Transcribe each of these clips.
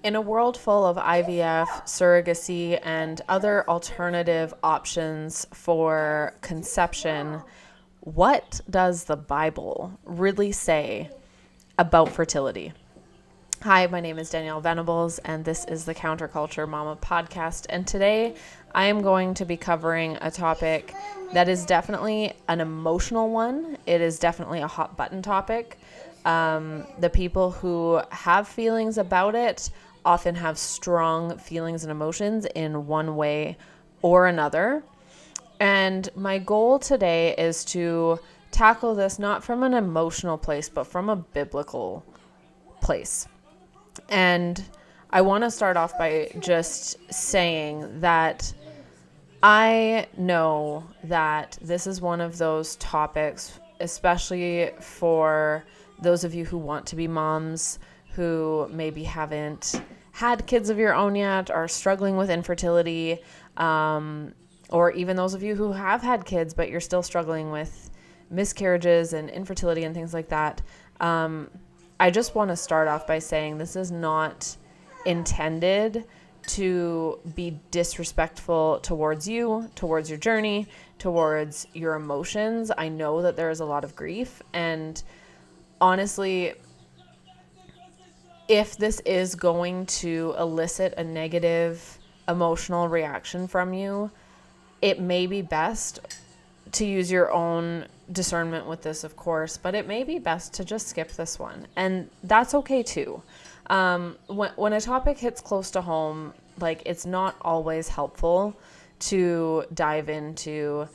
In a world full of IVF, surrogacy, and other alternative options for conception, what does the Bible really say about fertility? Hi, my name is Danielle Venables, and this is the Counterculture Mama podcast. And today I am going to be covering a topic that is definitely an emotional one. It is definitely a hot button topic. The people who have feelings about it often have strong feelings and emotions in one way or another. And my goal today is to tackle this not from an emotional place, but from a biblical place. And I want to start off by just saying that I know that this is one of those topics, especially for those of you who want to be moms, who maybe haven't had kids of your own yet, are struggling with infertility, or even those of you who have had kids, but you're still struggling with miscarriages and infertility and things like that. I just want to start off by saying this is not intended to be disrespectful towards you, towards your journey, towards your emotions. I know that there is a lot of grief, and honestly, if this is going to elicit a negative emotional reaction from you, it may be best to use your own discernment with this, of course, but it may be best to just skip this one. And that's okay too. When a topic hits close to home, like, it's not always helpful to dive into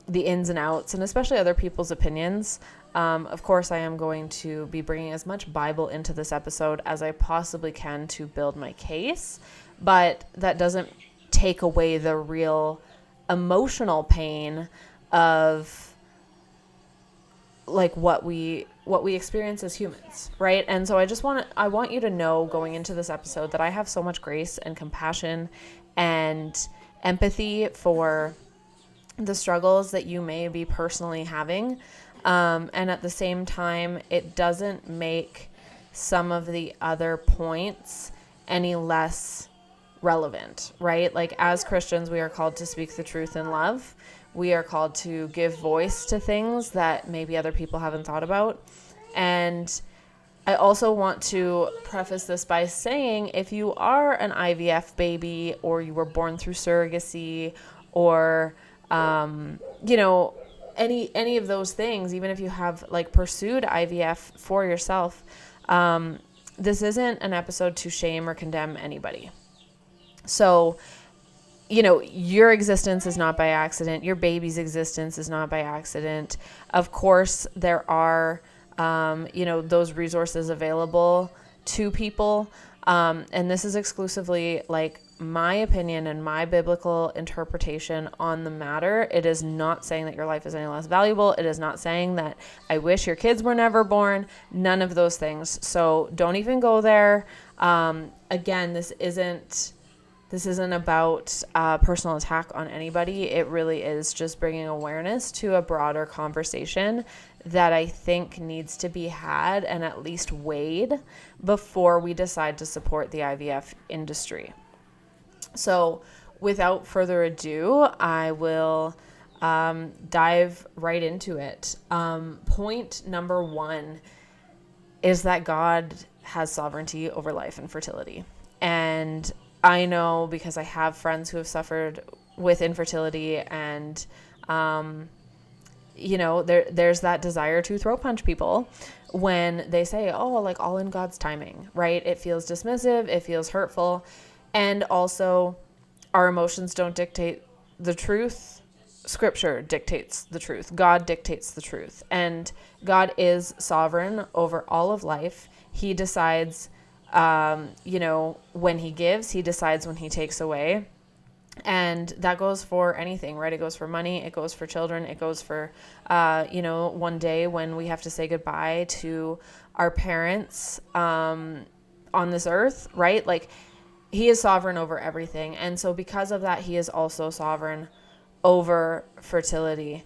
the ins and outs, and especially other people's opinions. Of course, I am going to be bringing as much Bible into this episode as I possibly can to build my case, but that doesn't take away the real emotional pain of like what we experience as humans, right? And so I want you to know going into this episode that I have so much grace and compassion and empathy for the struggles that you may be personally having. And at the same time, it doesn't make some of the other points any less relevant, right? Like, as Christians, we are called to speak the truth in love. We are called to give voice to things that maybe other people haven't thought about. And I also want to preface this by saying, if you are an IVF baby, or you were born through surrogacy, or any of those things, even if you have like pursued IVF for yourself, this isn't an episode to shame or condemn anybody. So, your existence is not by accident. Your baby's existence is not by accident. Of course, there are, those resources available to people. And this is exclusively like my opinion and my biblical interpretation on the matter. It is not saying that your life is any less valuable. It is not saying that I wish your kids were never born. None of those things. So don't even go there. Again, this isn't about personal attack on anybody. It really is just bringing awareness to a broader conversation that I think needs to be had and at least weighed before we decide to support the IVF industry. So without further ado, I will dive right into it. Point number one is that God has sovereignty over life and fertility. And I know, because I have friends who have suffered with infertility, and there's that desire to throat punch people when they say, oh, like, all in God's timing, right? It feels dismissive, it feels hurtful. And also, our emotions don't dictate the truth. Scripture dictates the truth. God dictates the truth. And God is sovereign over all of life. He decides when he gives, he decides when he takes away. And that goes for anything, right? It goes for money. It goes for children. It goes for, one day when we have to say goodbye to our parents on this earth, right? Like, he is sovereign over everything. And so because of that, he is also sovereign over fertility.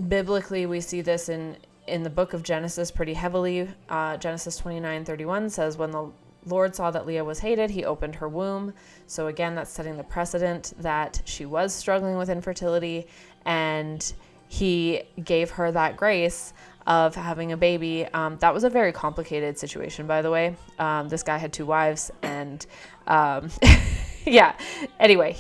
Biblically, we see this in the book of Genesis pretty heavily. Genesis 29:31 says, when the Lord saw that Leah was hated. He opened her womb. So again, that's setting the precedent that she was struggling with infertility, and he gave her that grace of having a baby. That was a very complicated situation, by the way. This guy had 2 wives, and yeah. Anyway,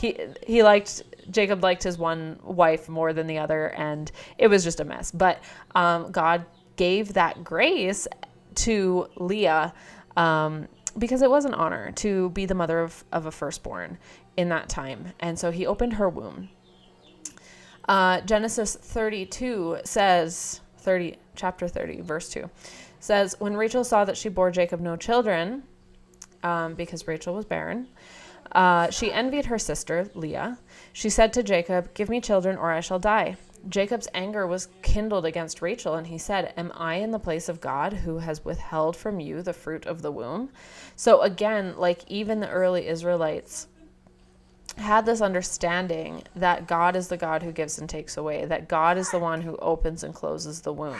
Jacob liked his one wife more than the other, and it was just a mess. But God gave that grace to Leah because it was an honor to be the mother of a firstborn in that time. And so he opened her womb. Genesis 32 says, chapter 30, verse 2, says, when Rachel saw that she bore Jacob no children, because Rachel was barren, she envied her sister, Leah. She said to Jacob, give me children or I shall die. Jacob's anger was kindled against Rachel, and he said, am I in the place of God who has withheld from you the fruit of the womb? So again, like even the early Israelites had this understanding that God is the God who gives and takes away, that God is the one who opens and closes the womb.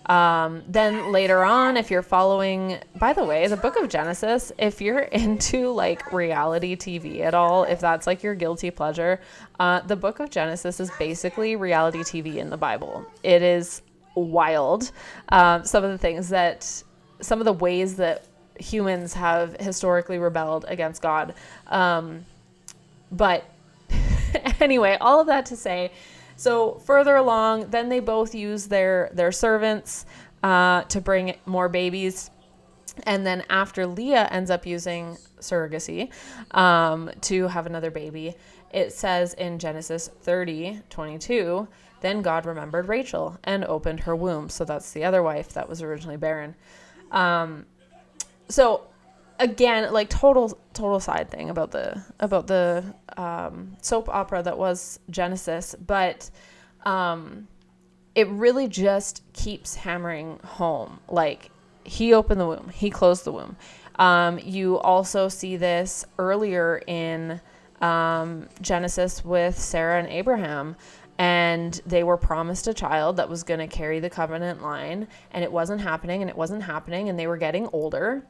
Then later on, if you're following, by the way, the book of Genesis, if you're into like reality TV at all, if that's like your guilty pleasure, the book of Genesis is basically reality TV in the Bible. It is wild. Some of the ways that humans have historically rebelled against God. But anyway, all of that to say, so further along, then they both use their servants to bring more babies. And then after Leah ends up using surrogacy to have another baby, it says in Genesis 30:22, then God remembered Rachel and opened her womb. So that's the other wife that was originally barren. So again, like total side thing about the soap opera that was Genesis, but it really just keeps hammering home. Like he opened the womb, he closed the womb. You also see this earlier in Genesis with Sarah and Abraham, and they were promised a child that was going to carry the covenant line, and it wasn't happening, and they were getting older.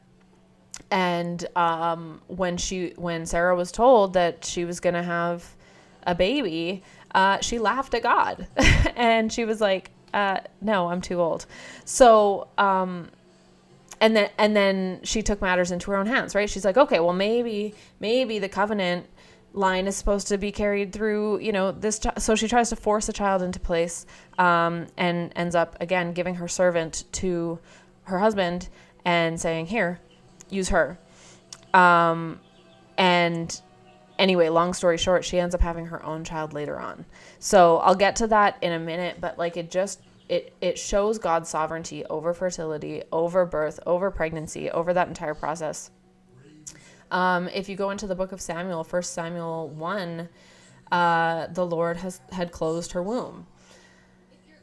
And when Sarah was told that she was going to have a baby, she laughed at God and she was like, no, I'm too old. So and then she took matters into her own hands, right? She's like, okay, well, maybe the covenant line is supposed to be carried through, this. So she tries to force a child into place, and ends up again giving her servant to her husband and saying, here, use her. And anyway, long story short, she ends up having her own child later on. So I'll get to that in a minute, but like it shows God's sovereignty over fertility, over birth, over pregnancy, over that entire process. If you go into the book of Samuel, 1 Samuel 1, the Lord had closed her womb.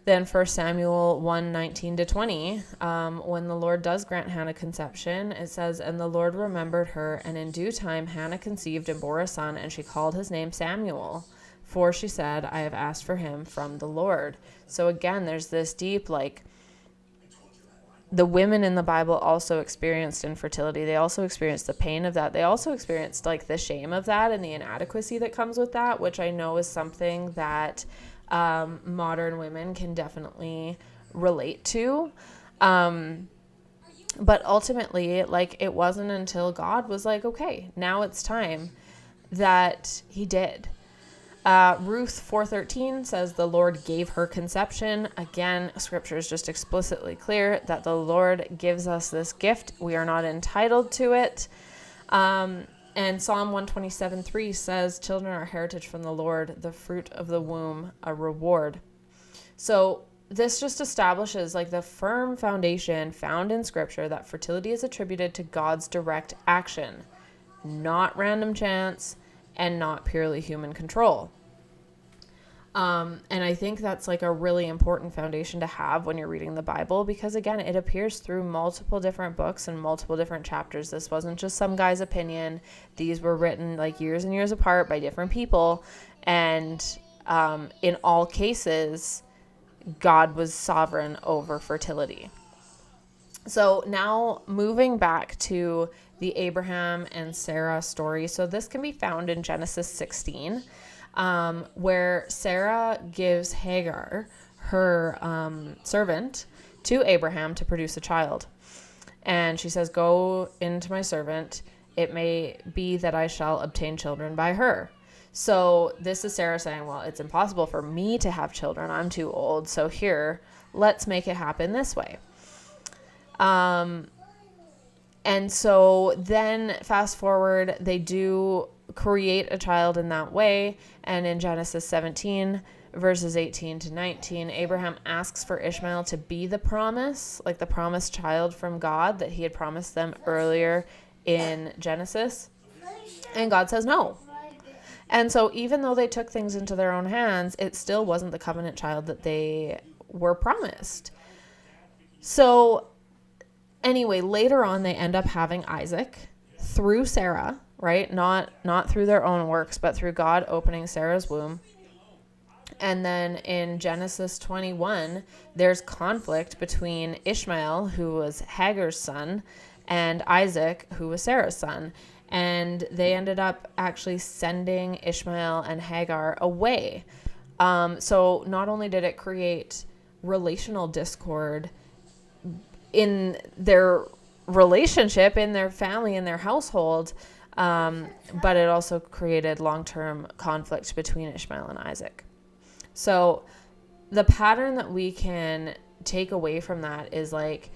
Then 1 Samuel 1:19-20, when the Lord does grant Hannah conception, it says, and the Lord remembered her, and in due time Hannah conceived and bore a son, and she called his name Samuel, for she said, I have asked for him from the Lord. So again, there's this deep, like, the women in the Bible also experienced infertility. They also experienced the pain of that. They also experienced like the shame of that and the inadequacy that comes with that, which I know is something that modern women can definitely relate to. But ultimately, like, it wasn't until God was like, okay, now it's time, that he did. Ruth 4:13 says the Lord gave her conception. Again, scripture is just explicitly clear that the Lord gives us this gift. We are not entitled to it. And Psalm 127:3 says, children are heritage from the Lord, the fruit of the womb, a reward. So this just establishes like the firm foundation found in scripture that fertility is attributed to God's direct action, not random chance and not purely human control. And I think that's like a really important foundation to have when you're reading the Bible, because again, it appears through multiple different books and multiple different chapters. This wasn't just some guy's opinion. These were written like years and years apart by different people. And in all cases, God was sovereign over fertility. So now moving back to the Abraham and Sarah story. So this can be found in Genesis 16, where Sarah gives Hagar, her servant, to Abraham to produce a child. And she says, "Go into my servant. It may be that I shall obtain children by her." So this is Sarah saying, well, it's impossible for me to have children. I'm too old. So here, let's make it happen this way. And so then fast forward, they do create a child in that way. And in Genesis 17, verses 18 to 19, Abraham asks for Ishmael to be the promise, like the promised child from God that he had promised them earlier in Genesis. And God says no. And so even though they took things into their own hands, it still wasn't the covenant child that they were promised. So anyway, later on, they end up having Isaac through Sarah, right? Not through their own works, but through God opening Sarah's womb. And then in Genesis 21, there's conflict between Ishmael, who was Hagar's son, and Isaac, who was Sarah's son. And they ended up actually sending Ishmael and Hagar away. So not only did it create relational discord in their relationship, in their family, in their household, but it also created long-term conflict between Ishmael and Isaac. So the pattern that we can take away from that is like,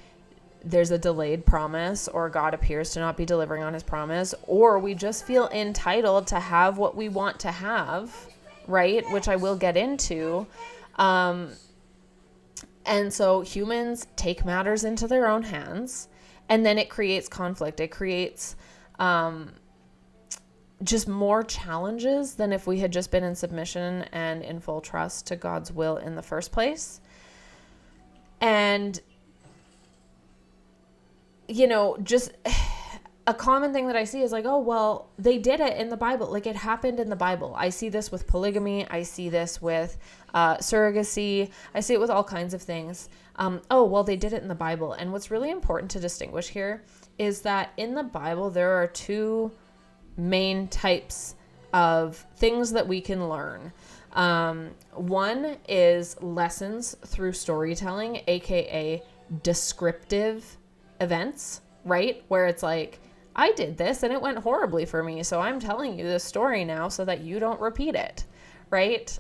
there's a delayed promise, or God appears to not be delivering on his promise, or we just feel entitled to have what we want to have, right? Which I will get into. And so humans take matters into their own hands, and then it creates conflict. It creates just more challenges than if we had just been in submission and in full trust to God's will in the first place. And just a common thing that I see is like, oh, well, they did it in the Bible. Like, it happened in the Bible. I see this with polygamy. I see this with surrogacy. I see it with all kinds of things. Oh, well, they did it in the Bible. And what's really important to distinguish here is that in the Bible, there are two main types of things that we can learn. One is lessons through storytelling, aka descriptive events, right? Where it's like, I did this and it went horribly for me, so I'm telling you this story now so that you don't repeat it, right?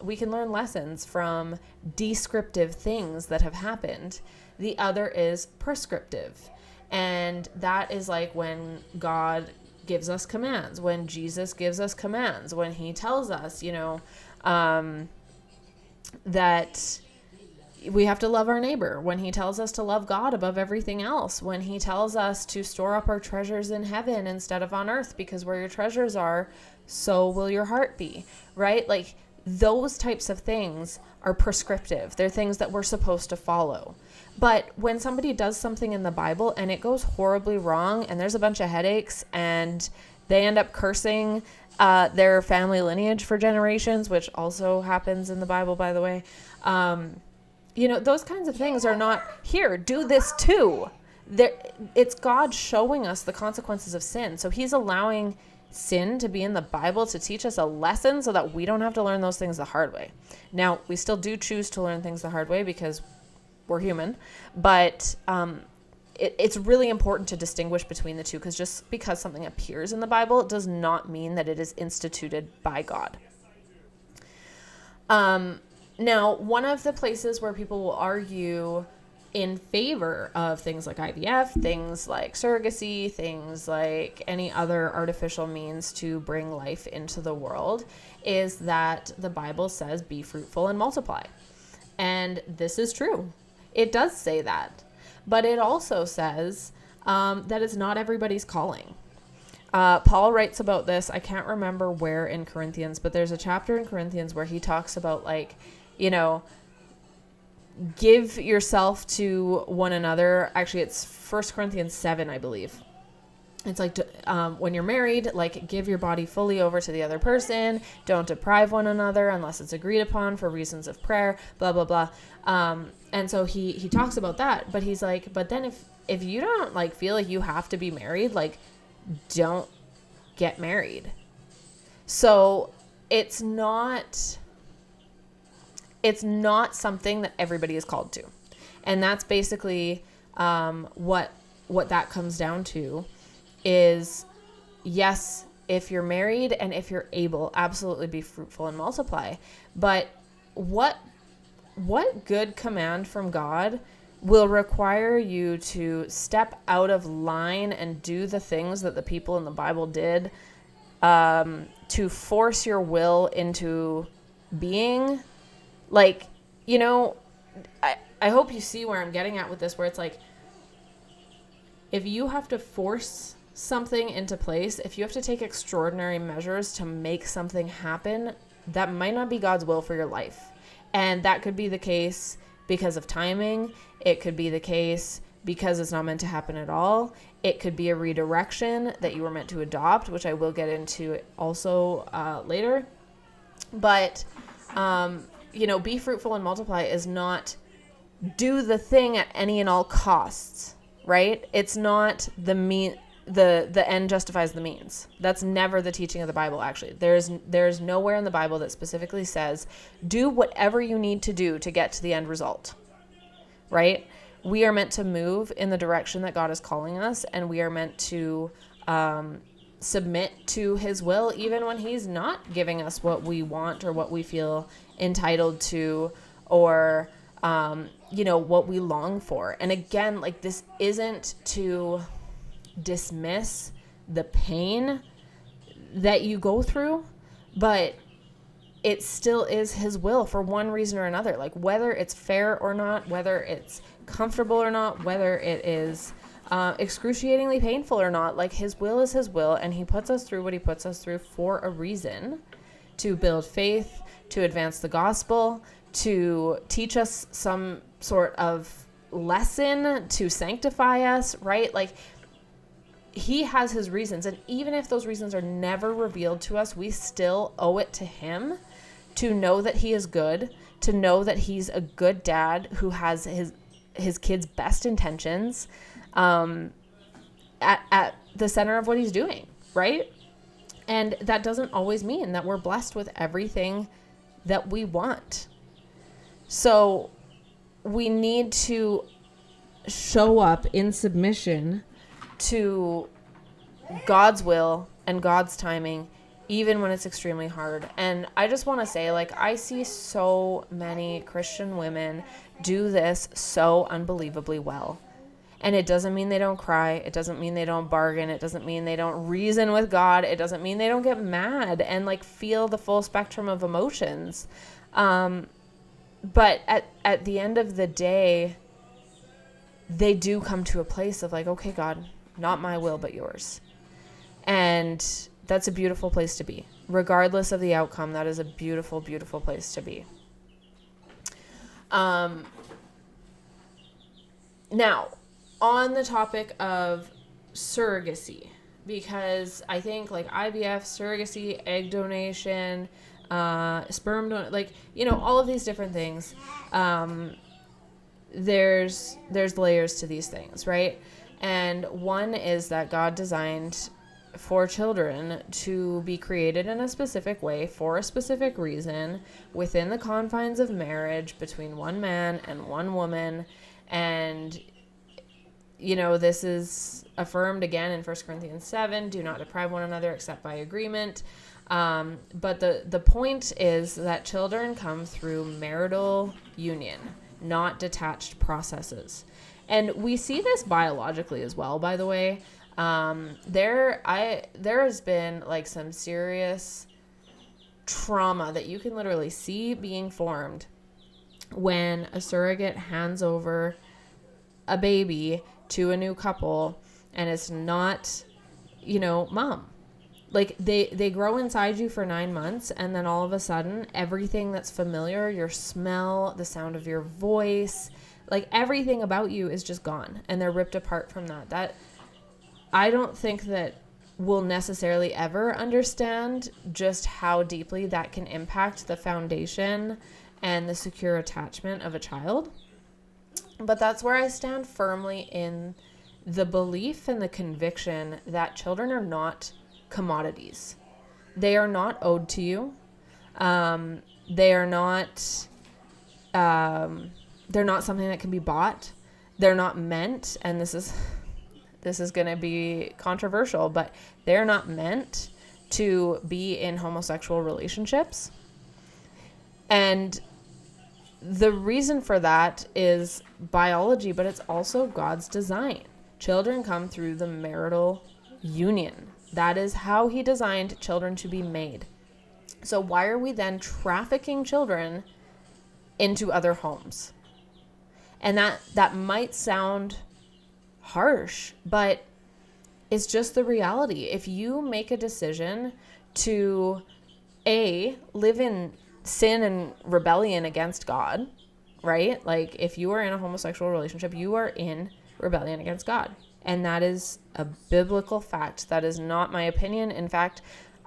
We can learn lessons from descriptive things that have happened. The other is prescriptive, and that is like when God gives us commands, when Jesus gives us commands, when he tells us, that we have to love our neighbor, when he tells us to love God above everything else, when he tells us to store up our treasures in heaven instead of on earth, because where your treasures are, so will your heart be, right? Like, those types of things are prescriptive. They're things that we're supposed to follow. But when somebody does something in the Bible and it goes horribly wrong and there's a bunch of headaches and they end up cursing their family lineage for generations, which also happens in the Bible, by the way, those kinds of things are not, here, do this too. It's God showing us the consequences of sin. So he's allowing sin to be in the Bible to teach us a lesson so that we don't have to learn those things the hard way. Now, we still do choose to learn things the hard way because we're human, but it's really important to distinguish between the two, because just because something appears in the Bible does not mean that it is instituted by God. Now, one of the places where people will argue in favor of things like IVF, things like surrogacy, things like any other artificial means to bring life into the world is that the Bible says, be fruitful and multiply. And this is true. It does say that. But it also says that it's not everybody's calling. Paul writes about this. I can't remember where in Corinthians, but there's a chapter in Corinthians where he talks about, like, give yourself to one another. Actually, it's 1 Corinthians 7, I believe. It's like, when you're married, like, give your body fully over to the other person. Don't deprive one another unless it's agreed upon for reasons of prayer, blah, blah, blah. And so he talks about that, but he's like, but then if you don't, like, feel like you have to be married, like, don't get married. So it's not something that everybody is called to. And that's basically what that comes down to is, yes, if you're married and if you're able, absolutely be fruitful and multiply. But what good command from God will require you to step out of line and do the things that the people in the Bible did, to force your will into being? Like, you know, I hope you see where I'm getting at with this, where it's like, if you have to force something into place, if you have to take extraordinary measures to make something happen, that might not be God's will for your life. And that could be the case because of timing. It could be the case because it's not meant to happen at all. It could be a redirection that you were meant to adopt, which I will get into also later. But, you know, be fruitful and multiply is not do the thing at any and all costs, right? It's not the end justifies the means. That's never the teaching of the Bible, actually. There's nowhere in the Bible that specifically says, do whatever you need to do to get to the end result, right? We are meant to move in the direction that God is calling us, and we are meant to submit to his will, even when he's not giving us what we want or what we feel entitled to, or, you know, what we long for. And again, like, this isn't to dismiss the pain that you go through, but it still is his will for one reason or another. Like, whether it's fair or not, whether it's comfortable or not, whether it is excruciatingly painful or not, like, his will is his will, and he puts us through what he puts us through for a reason: to build faith, to advance the gospel, to teach us some sort of lesson, to sanctify us, right? Like, he has his reasons, and even if those reasons are never revealed to us, we still owe it to him to know that he is good, to know that he's a good dad who has his kids' best intentions at the center of what he's doing, right? And that doesn't always mean that we're blessed with everything that we want. So we need to show up in submission to God's will and God's timing, even when it's extremely hard. And I just want to say, like, I see so many Christian women do this so unbelievably well. And it doesn't mean they don't cry. It doesn't mean they don't bargain. It doesn't mean they don't reason with God. It doesn't mean they don't get mad and, like, feel the full spectrum of emotions. But at the end of the day, they do come to a place of, like, okay, God, not my will, but yours. And that's a beautiful place to be. Regardless of the outcome, that is a beautiful, beautiful place to be. Now, on the topic of surrogacy, because I think, like, IVF, surrogacy, egg donation, sperm donation, like, you know, all of these different things, there's layers to these things, right? And one is that God designed for children to be created in a specific way for a specific reason within the confines of marriage between one man and one woman. And, you know, this is affirmed again in 1 Corinthians 7, do not deprive one another except by agreement. But the point is that children come through marital union, not detached processes. And we see this biologically as well, by the way. There has been, like, some serious trauma that you can literally see being formed when a surrogate hands over a baby to a new couple and it's not, you know, mom. Like, they grow inside you for 9 months, and then all of a sudden, everything that's familiar, your smell, the sound of your voice, like, everything about you is just gone, and they're ripped apart from that. I don't think that we'll necessarily ever understand just how deeply that can impact the foundation and the secure attachment of a child. But that's where I stand firmly in the belief and the conviction that children are not commodities. They are not owed to you. They are not, they're not something that can be bought. They're not meant, and this is going to be controversial, but they're not meant to be in homosexual relationships. And the reason for that is biology, but it's also God's design. Children come through the marital union. That is how he designed children to be made. So why are we then trafficking children into other homes? And that might sound harsh, but it's just the reality. If you make a decision to live in sin and rebellion against God, right? Like if you are in a homosexual relationship, you are in rebellion against God. And that is a biblical fact. That is not my opinion. In fact,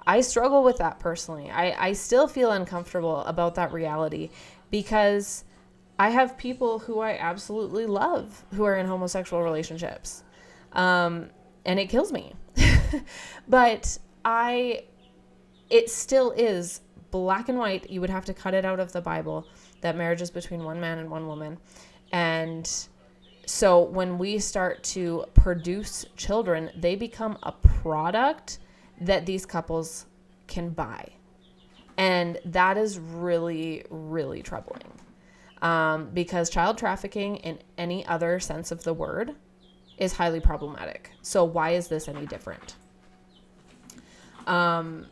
I struggle with that personally. I still feel uncomfortable about that reality because I have people who I absolutely love who are in homosexual relationships. And it kills me. But it still is black and white. You would have to cut it out of the Bible that marriage is between one man and one woman. And so when we start to produce children, they become a product that these couples can buy. And that is really, really troubling. Because child trafficking in any other sense of the word is highly problematic. So why is this any different? Now,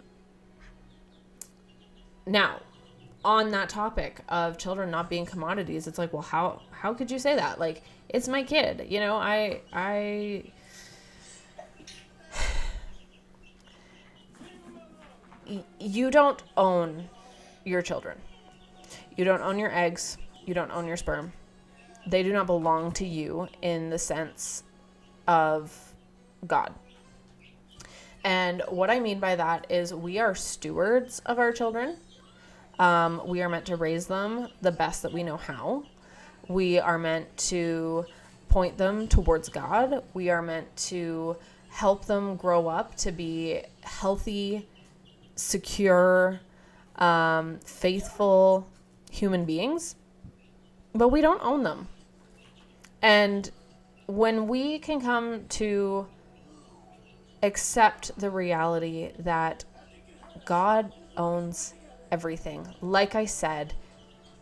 on that topic of children not being commodities, it's like, well, how could you say that? Like, it's my kid, you know, you don't own your children. You don't own your eggs. You don't own your sperm. They do not belong to you in the sense of God. And what I mean by that is we are stewards of our children. We are meant to raise them the best that we know how. We are meant to point them towards God. We are meant to help them grow up to be healthy, secure, faithful human beings. But we don't own them. And when we can come to accept the reality that God owns everything, like I said,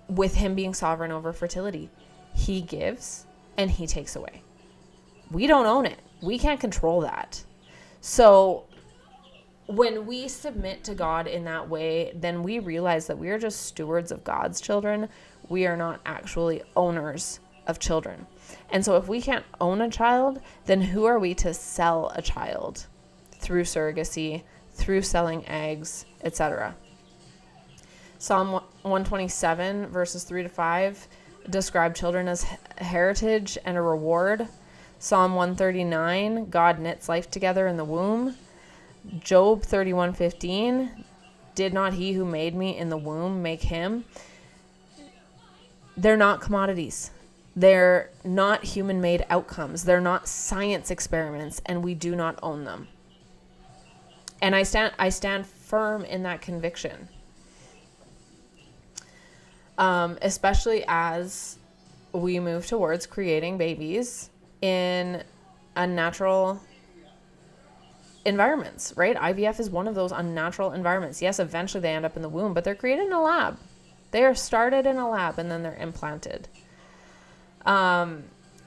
with him being sovereign over fertility, he gives and he takes away. We don't own it. We can't control that. So when we submit to God in that way, then we realize that we are just stewards of God's children. We are not actually owners of children. And so if we can't own a child, then who are we to sell a child through surrogacy, through selling eggs, etc.? Psalm 127 verses 3-5 describe children as a heritage and a reward. Psalm 139, God knits life together in the womb. Job 31:15, did not he who made me in the womb make him? They're not commodities. They're not human-made outcomes. They're not science experiments, and we do not own them. And I stand firm in that conviction. Especially as we move towards creating babies in unnatural environments, right? IVF is one of those unnatural environments. Yes, eventually they end up in the womb, but they're created in a lab. They are started in a lab and then they're implanted.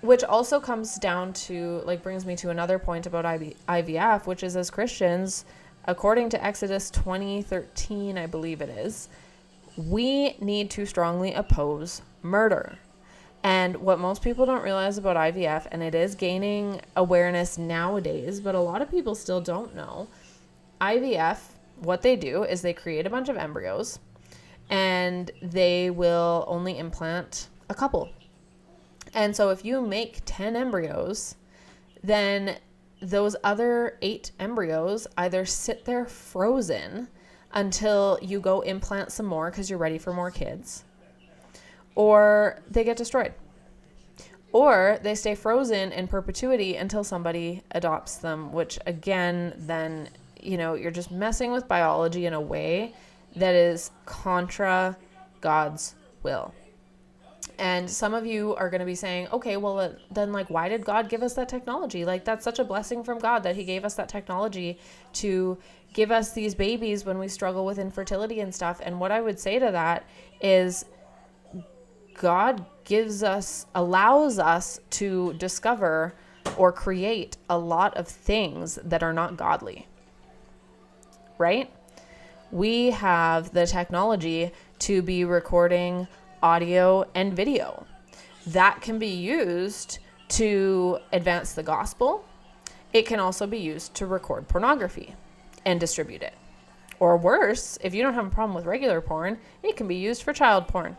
Which also comes down to, brings me to another point about IVF, which is as Christians, according to Exodus 20:13, I believe it is, we need to strongly oppose murder. And what most people don't realize about IVF, and it is gaining awareness nowadays, but a lot of people still don't know, IVF, what they do is they create a bunch of embryos and they will only implant a couple. And so if you make 10 embryos, then those other 8 embryos either sit there frozen until you go implant some more because you're ready for more kids, or they get destroyed, or they stay frozen in perpetuity until somebody adopts them, which again, then, you're just messing with biology in a way that is contra God's will. And some of you are going to be saying, okay, well, then why did God give us that technology? That's such a blessing from God that he gave us that technology to give us these babies when we struggle with infertility and stuff. And what I would say to that is God allows us to discover or create a lot of things that are not godly, right? We have the technology to be recording audio and video that can be used to advance the gospel. It can also be used to record pornography and distribute it. Or worse, if you don't have a problem with regular porn, it can be used for child porn.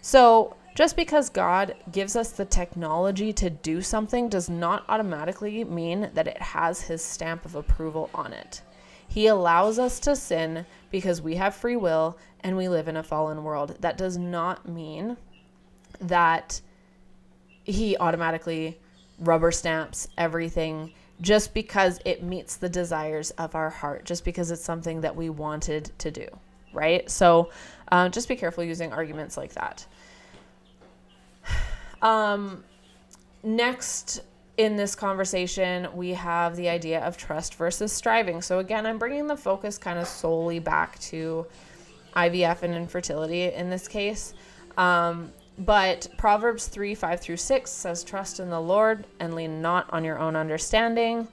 So just because God gives us the technology to do something does not automatically mean that it has his stamp of approval on it. He allows us to sin because we have free will and we live in a fallen world. That does not mean that he automatically rubber stamps everything just because it meets the desires of our heart, just because it's something that we wanted to do, right? So just be careful using arguments like that. Next in this conversation, we have the idea of trust versus striving. So again, I'm bringing the focus kind of solely back to IVF and infertility in this case. But Proverbs 3:5-6 says, trust in the Lord and lean not on your own understanding.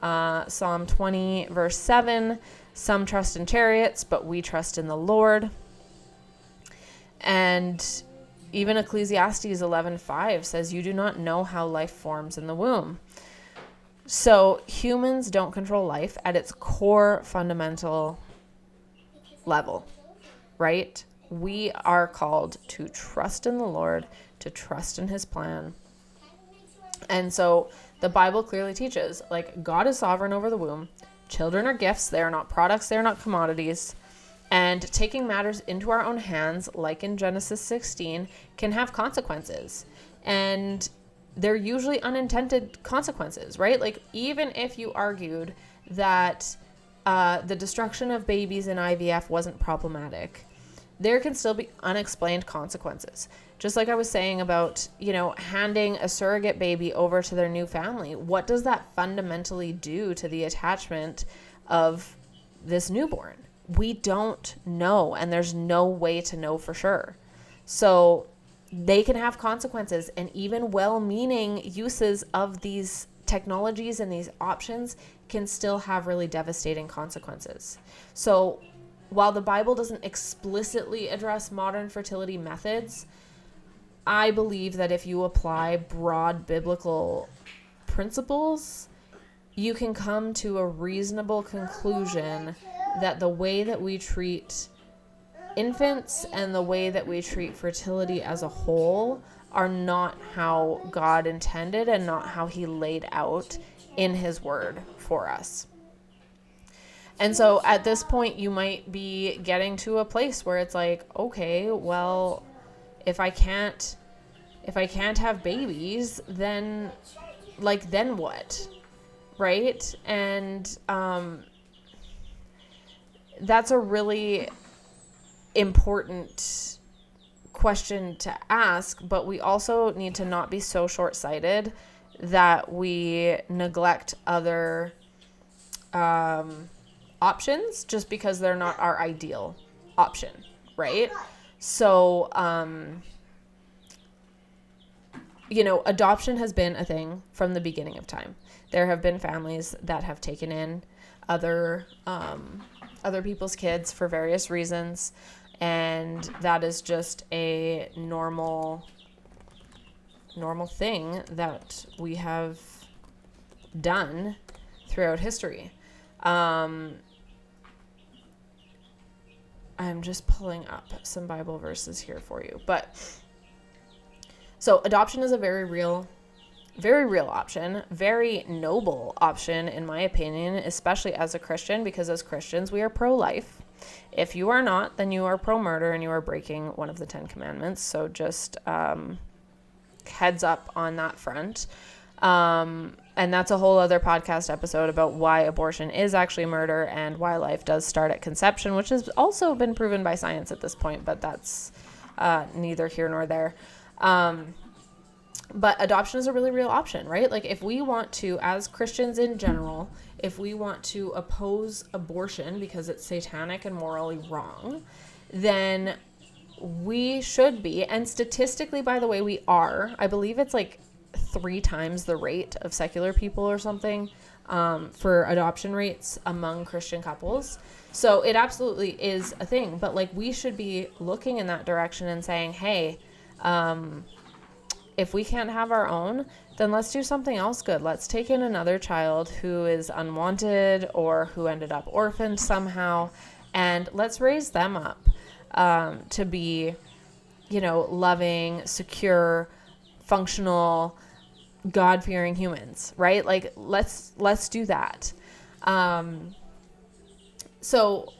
Psalm 20 verse 7, some trust in chariots, but we trust in the Lord. And even Ecclesiastes 11:5 says, you do not know how life forms in the womb. So humans don't control life at its core fundamental level, right? We are called to trust in the Lord, to trust in his plan. And so the Bible clearly teaches, God is sovereign over the womb. Children are gifts. They are not products. They are not commodities. And taking matters into our own hands, like in Genesis 16, can have consequences. And they're usually unintended consequences, right? Even if you argued that the destruction of babies in IVF wasn't problematic, there can still be unexplained consequences. Just like I was saying about, handing a surrogate baby over to their new family. What does that fundamentally do to the attachment of this newborn? We don't know, and there's no way to know for sure. So they can have consequences, and even well-meaning uses of these technologies and these options can still have really devastating consequences. So while the Bible doesn't explicitly address modern fertility methods, I believe that if you apply broad biblical principles, you can come to a reasonable conclusion that the way that we treat infants and the way that we treat fertility as a whole are not how God intended and not how he laid out in his word for us. And so at this point, you might be getting to a place where it's okay, well, if I can't have babies, then then what? Right? And that's a really important question to ask, but we also need to not be so short-sighted that we neglect other options just because they're not our ideal option, right? So, adoption has been a thing from the beginning of time. There have been families that have taken in other people's kids for various reasons, and that is just a normal thing that we have done throughout history. I'm just pulling up some Bible verses here for you. But so adoption is a very real very real option, very noble option, in my opinion, especially as a Christian, because as Christians, we are pro-life. If you are not, then you are pro-murder and you are breaking one of the 10 commandments. So just heads up on that front. And that's a whole other podcast episode about why abortion is actually murder and why life does start at conception, which has also been proven by science at this point, but that's neither here nor there. But adoption is a really real option, right? Like if we want to, as Christians in general, if we want to oppose abortion because it's satanic and morally wrong, then we should be, and statistically, by the way, we are. I believe it's like 3 times the rate of secular people or something for adoption rates among Christian couples. So it absolutely is a thing. But like we should be looking in that direction and saying, hey, if we can't have our own, then let's do something else good. Let's take in another child who is unwanted or who ended up orphaned somehow, and let's raise them up to be, loving, secure, functional, God-fearing humans, right? Like let's do that. So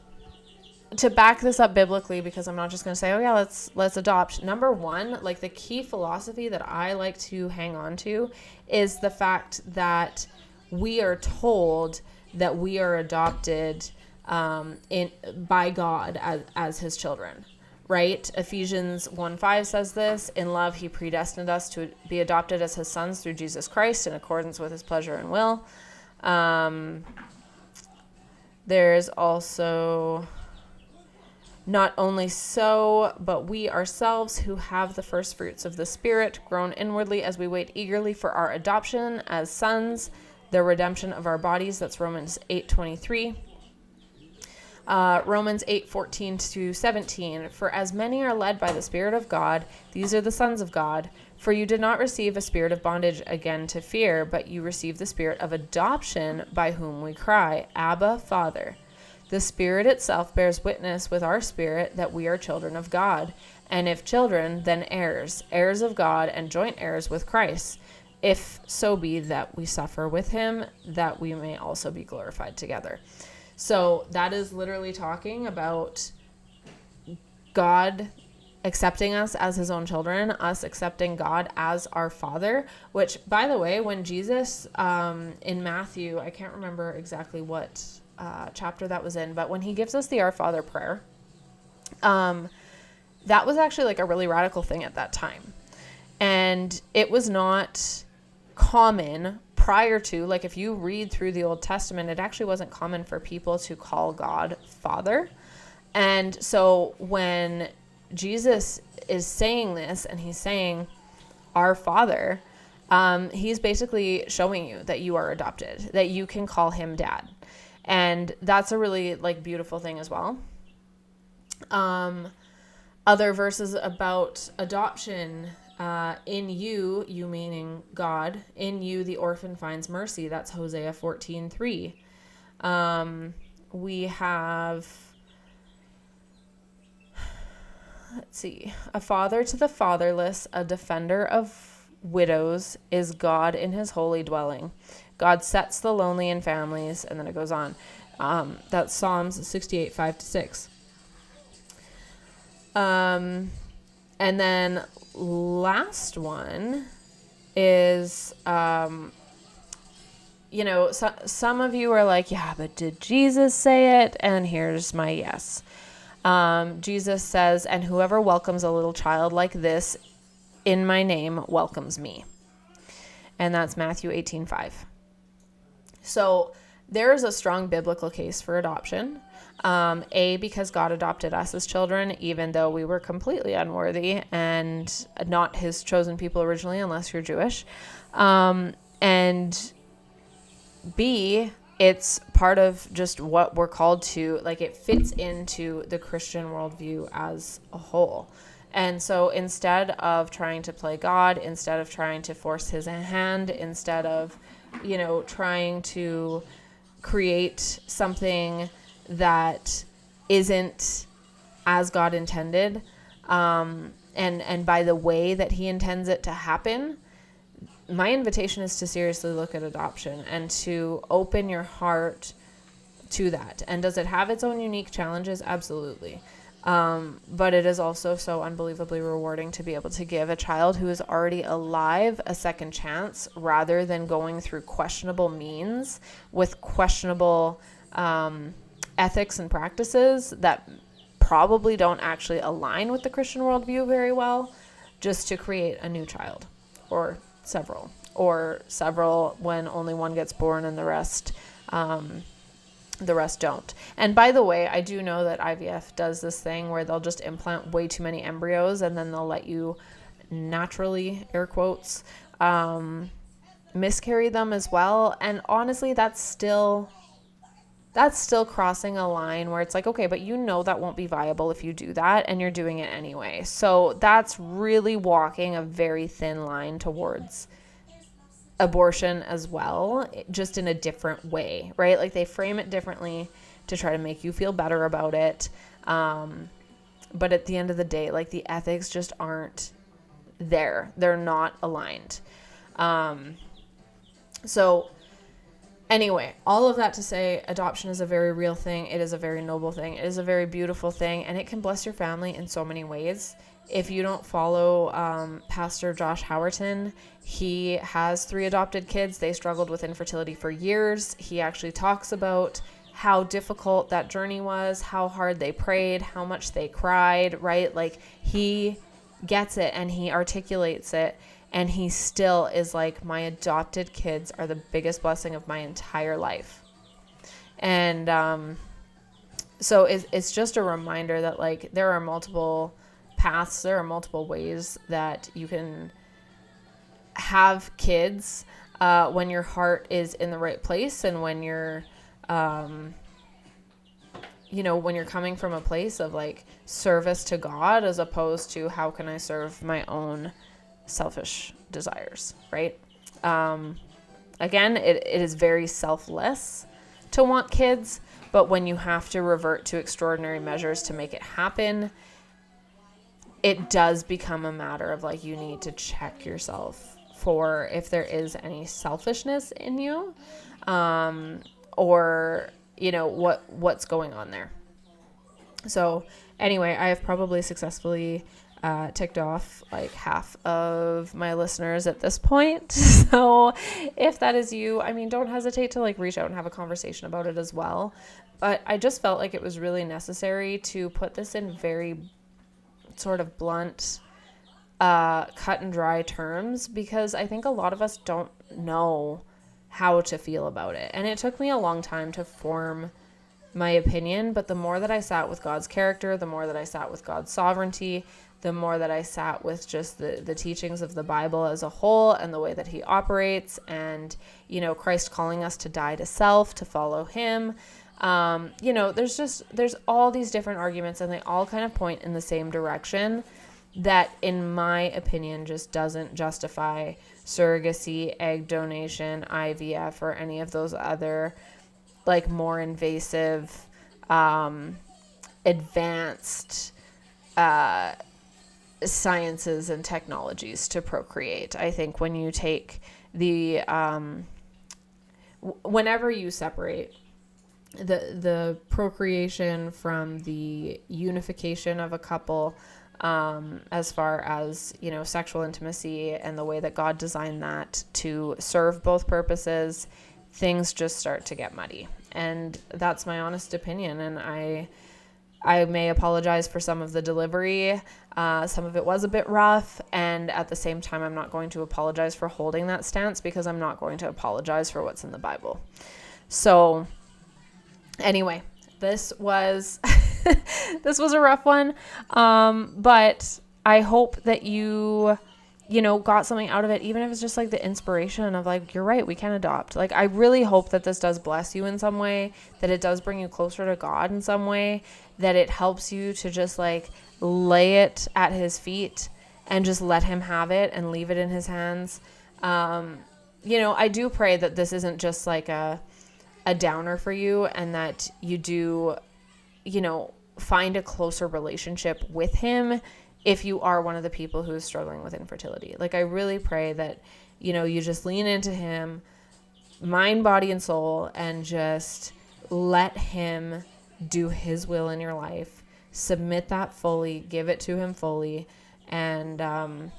to back this up biblically, because I'm not just going to say, oh yeah, let's adopt. Number one, like the key philosophy that I like to hang on to is the fact that we are told that we are adopted by God as his children, right? Ephesians 1:5 says this: in love, he predestined us to be adopted as his sons through Jesus Christ in accordance with his pleasure and will. There's also, not only so, but we ourselves who have the first fruits of the Spirit groan inwardly as we wait eagerly for our adoption as sons, the redemption of our bodies. That's Romans 8:23. Romans 8:14-17. For as many are led by the Spirit of God, these are the sons of God. For you did not receive a spirit of bondage again to fear, but you received the spirit of adoption, by whom we cry, Abba, Father. The Spirit itself bears witness with our spirit that we are children of God. And if children, then heirs, heirs of God and joint heirs with Christ, if so be that we suffer with him, that we may also be glorified together. So that is literally talking about God accepting us as his own children, us accepting God as our Father, which, by the way, when Jesus in Matthew, I can't remember exactly what chapter that was in, but when he gives us the Our Father prayer, that was actually like a really radical thing at that time. And it was not common prior to, like if you read through the Old Testament, it actually wasn't common for people to call God Father. And so when Jesus is saying this and he's saying our Father, he's basically showing you that you are adopted, that you can call him Dad. And that's a really like beautiful thing as well. Other verses about adoption, in you meaning God, in you the orphan finds mercy. That's Hosea 14:3. We have, let's see, a father to the fatherless, a defender of widows is God in his holy dwelling. God sets the lonely in families, and then it goes on. That's Psalms 68:5-6. And then last one is, some of you are like, yeah, but did Jesus say it? And here's my yes. Jesus says, and whoever welcomes a little child like this in my name welcomes me. And that's Matthew 18:5. So there is a strong biblical case for adoption. Because God adopted us as children, even though we were completely unworthy and not his chosen people originally, unless you're Jewish. And B, it's part of just what we're called to, like it fits into the Christian worldview as a whole. And so instead of trying to play God, instead of trying to force his hand, instead of, trying to create something that isn't as God intended, and by the way that he intends it to happen, my invitation is to seriously look at adoption and to open your heart to that. And does it have its own unique challenges? Absolutely. But it is also so unbelievably rewarding to be able to give a child who is already alive a second chance, rather than going through questionable means with questionable ethics and practices that probably don't actually align with the Christian worldview very well, just to create a new child, or several when only one gets born and the rest don't. And by the way, I do know that IVF does this thing where they'll just implant way too many embryos and then they'll let you naturally, air quotes, miscarry them as well. And honestly, that's still crossing a line where it's like, okay, but you know that won't be viable if you do that, and you're doing it anyway. So that's really walking a very thin line towards abortion as well, just in a different way, right? Like, they frame it differently to try to make you feel better about it. But at the end of the day, like, the ethics just aren't there. They're not aligned. So anyway, all of that to say, adoption is a very real thing. It is a very noble thing. It is a very beautiful thing, and it can bless your family in so many ways. If you don't follow Pastor Josh Howerton, he has 3 adopted kids. They struggled with infertility for years. He actually talks about how difficult that journey was, how hard they prayed, how much they cried, right? Like, he gets it and he articulates it. And he still is like, my adopted kids are the biggest blessing of my entire life. And so it's just a reminder that, like, there are multiple paths, there are multiple ways that you can have kids when your heart is in the right place, and when you're, when you're coming from a place of, like, service to God, as opposed to how can I serve my own selfish desires, right? Again, it is very selfless to want kids, but when you have to revert to extraordinary measures to make it happen, it does become a matter of, like, you need to check yourself for if there is any selfishness in you, or, what's going on there. So anyway, I have probably successfully ticked off like half of my listeners at this point. So if that is you, I mean, don't hesitate to, like, reach out and have a conversation about it as well. But I just felt like it was really necessary to put this in very sort of blunt, cut and dry terms, because I think a lot of us don't know how to feel about it. And it took me a long time to form my opinion, but the more that I sat with God's character, the more that I sat with God's sovereignty, the more that I sat with just the teachings of the Bible as a whole, and the way that he operates, and, Christ calling us to die to self, to follow him. There's all these different arguments, and they all kind of point in the same direction, that, in my opinion, just doesn't justify surrogacy, egg donation, IVF, or any of those other, like, more invasive, advanced sciences and technologies to procreate. I think when you take the whenever you separate the procreation from the unification of a couple, as far as, sexual intimacy and the way that God designed that to serve both purposes, things just start to get muddy. And that's my honest opinion. And I may apologize for some of the delivery. Some of it was a bit rough. And at the same time, I'm not going to apologize for holding that stance, because I'm not going to apologize for what's in the Bible. So anyway, this was this was a rough one. But I hope that you got something out of it, even if it's just like the inspiration of, like, you're right, we can adopt. Like, I really hope that this does bless you in some way, that it does bring you closer to God in some way, that it helps you to just, like, lay it at his feet and just let him have it and leave it in his hands. I do pray that this isn't just like a downer for you, and that you do, find a closer relationship with him if you are one of the people who is struggling with infertility. Like, I really pray that, you just lean into him, mind, body, and soul, and just let him do his will in your life. Submit that fully, give it to him fully. And,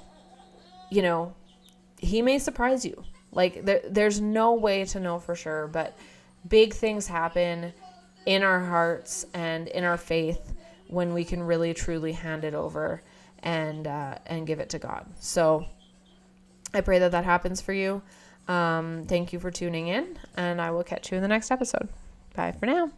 he may surprise you. Like there's no way to know for sure, but big things happen in our hearts and in our faith when we can really truly hand it over and give it to God. So I pray that happens for you. Thank you for tuning in, and I will catch you in the next episode. Bye for now.